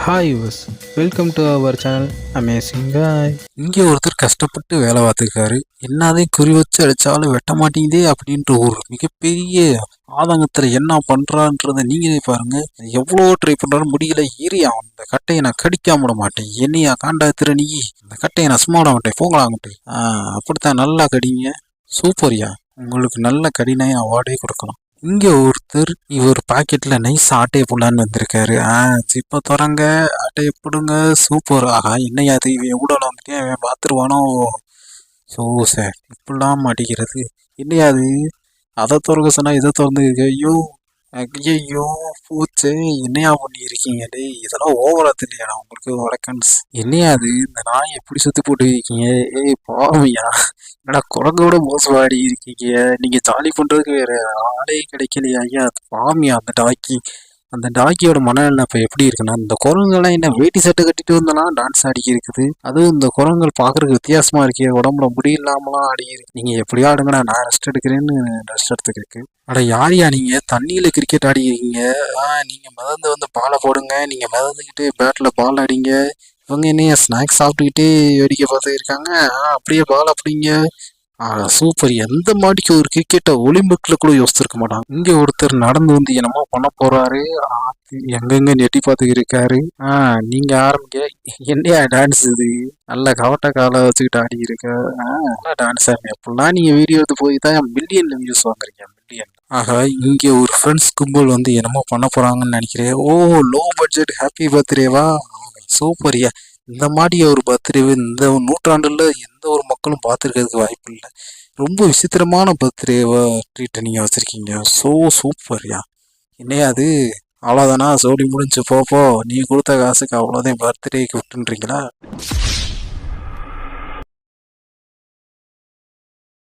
Hi guys welcome to our channel amazing guy. இங்கே ஒருத்தர் கஷ்டப்பட்டு வேலை பார்த்துருக்காரு. என்னதையும் குறி வச்சு அடித்தாலும் வெட்ட மாட்டேங்குதே அப்படின்ற ஒரு மிகப்பெரிய ஆதங்கத்தில் என்ன பண்ணுறான்றதை நீங்களே பாருங்க. எவ்வளோ ட்ரை பண்ணுறாரு, முடியல. ஏரியா அந்த கட்டையை நான் கடிக்காம விட மாட்டேன். என்னையா காண்டா திறனி, அந்த கட்டையை நான் சும்மா விட மாட்டேன், போங்களாங்கட்டு. அப்படித்தான், நல்லா கடிங்க. சூப்பர்யா, உங்களுக்கு நல்ல கடினாய அவார்டே கொடுக்கலாம். இங்க ஒருத்தர் இவர் பாக்கெட்ல நைஸ் ஆட்டையை போடலான்னு வந்திருக்காரு. இப்ப தொடங்க ஆட்டையை போடுங்க. சூப்பர். ஆஹா, என்னையா அது, இவன் ஊடால வந்துட்டேன், அவன் பாத்துருவானோ. ஸோ சார், இப்படிலாம் மாட்டிக்கிறது. என்னையா அது, அதை திறக்க சொன்னா இதை திறந்து. ஐயோ ஐயோ, பூச்சே, என்னையா பண்ணியிருக்கீங்க டேய், இதெல்லாம் ஓவரா தெரியலடா உங்களுக்கு வழக்கன்ஸ். என்னையா அது, இந்த நாய் எப்படி சுத்தி போட்டு இருக்கீங்க. ஏய் பாவியா, என்னடா குரங்கோட மோசமாடி இருக்கீங்க. நீங்க ஜாலி பண்றதுக்கு வேற ஆளே கிடைக்கலையா ஐயா. பாவியா அந்த டாக்கியோட மனநிலை இப்போ எப்படி இருக்குன்னா, இந்த குரங்குலாம் என்ன வேட்டி சட்டை கட்டிட்டு வந்தெல்லாம் டான்ஸ் ஆடிக்கி இருக்குது. அதுவும் இந்த குரங்குகள் பார்க்கறதுக்கு வித்தியாசமா இருக்கே, உடம்புல முடியலாமலாம் ஆடிக்கிருக்கு. நீங்க எப்படியா ஆடுங்கடா, நான் ரெஸ்ட் எடுக்கிறேன்னு ரெஸ்ட் எடுத்துக்கிருக்கு. அட யாரையா நீங்க, தண்ணியில கிரிக்கெட் ஆடிக்கிறீங்க. நீங்க மிதந்து வந்து பாலை போடுங்க, நீங்க மிதந்துக்கிட்டு பேட்ல பால் அடிங்க. இவங்க என்னைய ஸ்நாக்ஸ் சாப்பிட்டுக்கிட்டே வேடிக்கை பார்த்து இருக்காங்க. அப்படியே பால் அப்படிங்க. சூப்பர். எந்த மாடிக்கு ஒரு கிரிக்கெட்டை ஒலிம்பிக்ல கூட யோசிச்சிருக்க மாட்டாங்க. இங்க ஒருத்தர் நடந்து வந்து என்னமோ பண்ண போறாரு. எங்கெங்க நெட்டி பார்த்து இருக்காரு. நீங்க ஆரம்பிக்க. என்னையா டான்ஸ் இது, நல்ல கவட்ட காலை வச்சுக்கிட்டு ஆடி இருக்க. நல்லா டான்ஸ் ஆடுங்க. எப்படிலாம் நீங்க வீடியோ எடுத்து போய் தான் மில்லியன்ல வியூஸ் வாங்குறீங்க, மில்லியன். ஆக இங்க ஒரு ஃப்ரெண்ட்ஸ் கும்பல் வந்து என்னமோ பண்ண போறாங்கன்னு நினைக்கிறேன். ஓ, லோ பட்ஜெட் ஹாப்பி பர்த்டேவா. சூப்பர்யா. இந்த மாதிரி ஒரு பர்த்டே இந்த நூற்றாண்டுல எந்த ஒரு மக்களும் பார்த்துருக்கிறதுக்கு வாய்ப்பு இல்லை. ரொம்ப விசித்திரமான பர்த்டேவா ட்ரீட்டை நீங்கள் வச்சுருக்கீங்க. சூப்பர்யா. என்னையா அது, அவ்வளோதானா, சோடி முடிஞ்சு போப்போ. நீ கொடுத்த காசுக்கு அவ்வளோதான் பர்த்டேக்கு விட்டுன்றீங்களா?